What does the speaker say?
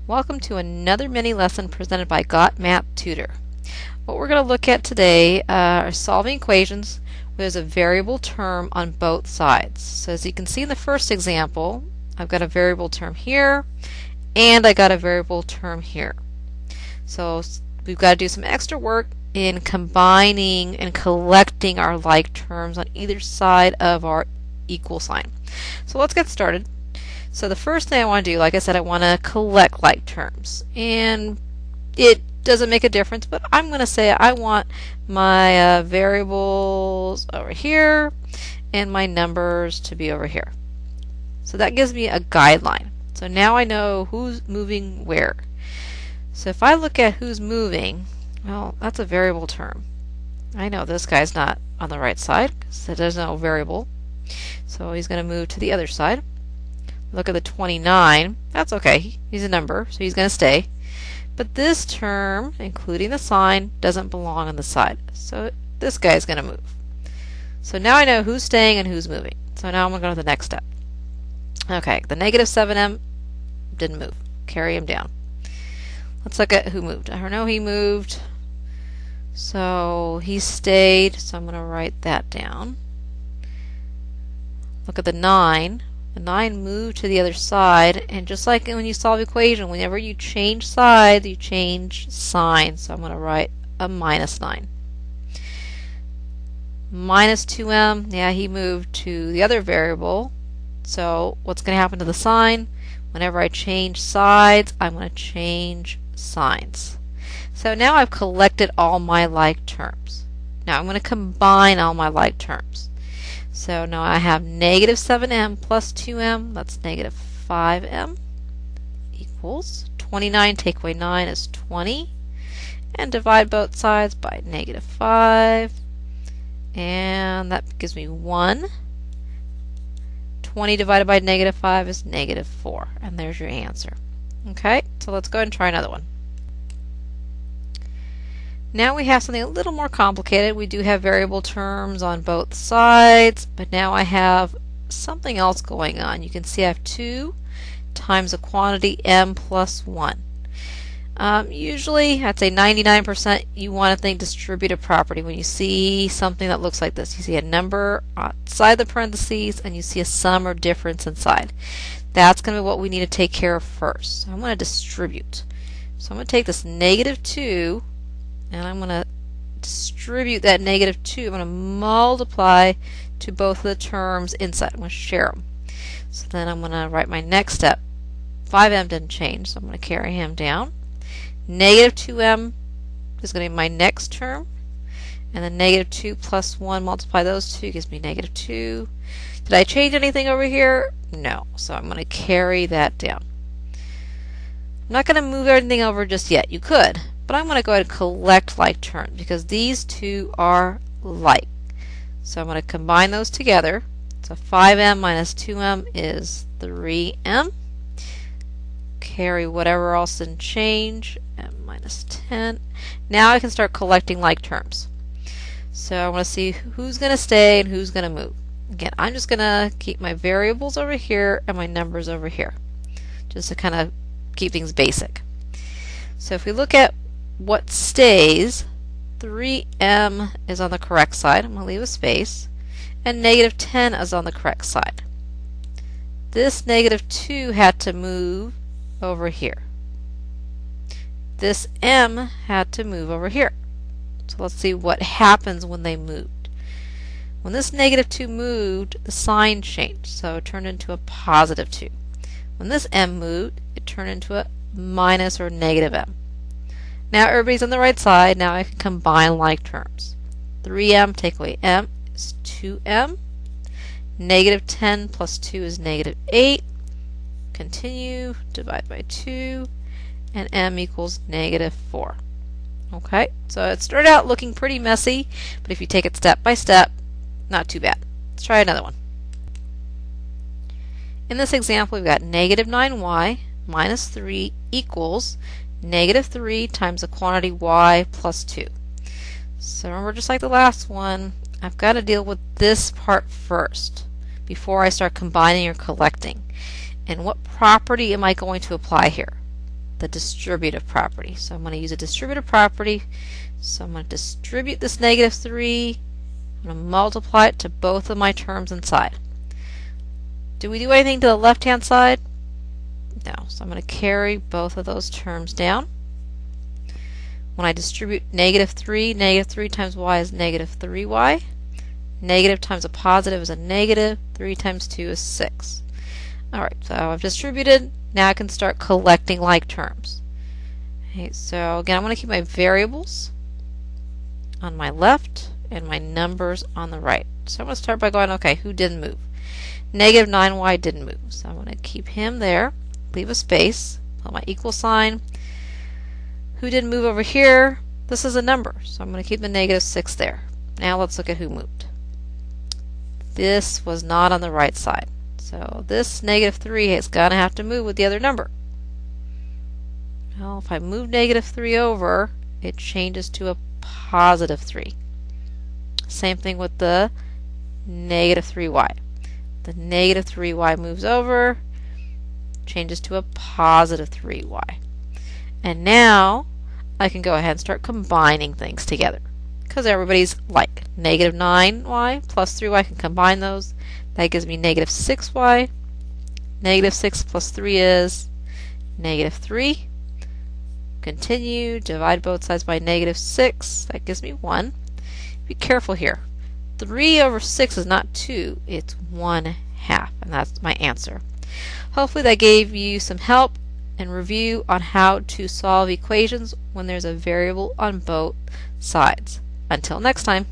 Welcome to another mini lesson presented by Got Math Tutor. What we're going to look at today are solving equations where there's a variable term on both sides. So as you can see in the first example, I've got a variable term here and I got a variable term here. So we've got to do some extra work in combining and collecting our like terms on either side of our equal sign. So let's get started. So the first thing I want to do, like I said, I want to collect like terms. And it doesn't make a difference, but I'm going to say I want my variables over here and my numbers to be over here. So that gives me a guideline. So now I know who's moving where. So if I look at who's moving, well, that's a variable term. I know this guy's not on the right side because there's no variable. So he's going to move to the other side. Look at the 29. That's okay. He's a number, so he's going to stay. But this term, including the sign, doesn't belong on the side. So this guy is going to move. So now I know who's staying and who's moving. So now I'm going to go to the next step. Okay, the negative 7m didn't move. Carry him down. Let's look at who moved. I know he moved. So he stayed. So I'm going to write that down. Look at the 9. The 9 moved to the other side, and just like when you solve equation, whenever you change sides, you change sign. So I'm going to write a minus 9. Minus 2m, yeah, he moved to the other variable. So what's going to happen to the sign? Whenever I change sides, I'm going to change signs. So now I've collected all my like terms. Now I'm going to combine all my like terms. So now I have negative 7m plus 2m, that's negative 5m, equals 29, take away 9 is 20, and divide both sides by negative 5, and that gives me 1. 20 divided by negative 5 is negative 4, and there's your answer. Okay, so let's go ahead and try another one. Now we have something a little more complicated. We do have variable terms on both sides, but now I have something else going on. You can see I have 2 times a quantity m plus 1. Usually, I'd say 99%, you want to think distributive property. When you see something that looks like this, you see a number outside the parentheses and you see a sum or difference inside. That's going to be what we need to take care of first. So I'm going to distribute. So I'm going to take this negative 2 and I'm going to distribute that negative 2. I'm going to multiply to both of the terms inside. I'm going to share them. So then I'm going to write my next step. 5m didn't change, so I'm going to carry him down. Negative 2m is going to be my next term. And then negative 2 plus 1, multiply those two, gives me negative 2. Did I change anything over here? No. So I'm going to carry that down. I'm not going to move everything over just yet. You could. But I'm going to go ahead and collect like terms because these two are like. So I'm going to combine those together. So 5m minus 2m is 3m. Carry whatever else didn't change. M minus 10. Now I can start collecting like terms. So I want to see who's going to stay and who's going to move. Again, I'm just going to keep my variables over here and my numbers over here, just to kind of keep things basic. So if we look at what stays, 3m is on the correct side. I'm going to leave a space. And negative 10 is on the correct side. This negative 2 had to move over here. This m had to move over here. So let's see what happens when they moved. When this negative 2 moved, the sign changed. So it turned into a positive 2. When this m moved, it turned into a minus or negative m. Now everybody's on the right side. Now I can combine like terms. 3m take away m is 2m. Negative 10 plus 2 is negative 8. Continue, divide by 2, and m equals negative 4. Okay, so it started out looking pretty messy, but if you take it step by step, not too bad. Let's try another one. In this example, we've got negative 9y minus 3 equals negative 3 times the quantity y plus 2. So remember, just like the last one, I've got to deal with this part first before I start combining or collecting. And what property am I going to apply here? the distributive property. So I'm going to use a distributive property. So I'm going to distribute this negative 3. I'm going to multiply it to both of my terms inside. Do we do anything to the left-hand side? No. So I'm going to carry both of those terms down. When I distribute negative 3 times y is negative 3y. Negative times a positive is a negative. 3 times 2 is 6. Alright, so I've distributed. Now I can start collecting like terms. Okay, so again, I'm going to keep my variables on my left and my numbers on the right. So I'm going to start by going, okay, who didn't move? Negative 9y didn't move. So I'm going to keep him there, leave a space, put my equal sign. Who didn't move over here? This is a number, so I'm going to keep the negative 6 there. Now let's look at who moved. This was not on the right side. So this negative 3 is going to have to move with the other number. Well, if I move negative 3 over, it changes to a positive 3. Same thing with the negative 3y. The negative 3y moves over, changes to a positive 3y. And now I can go ahead and start combining things together, because everybody's like. Negative 9y plus 3y, can combine those. That gives me negative 6y. Negative 6 plus 3 is negative 3. Continue, divide both sides by negative 6. That gives me 1. Be careful here. 3 over 6 is not 2, it's 1/2, and that's my answer. Hopefully that gave you some help and review on how to solve equations when there's a variable on both sides. Until next time.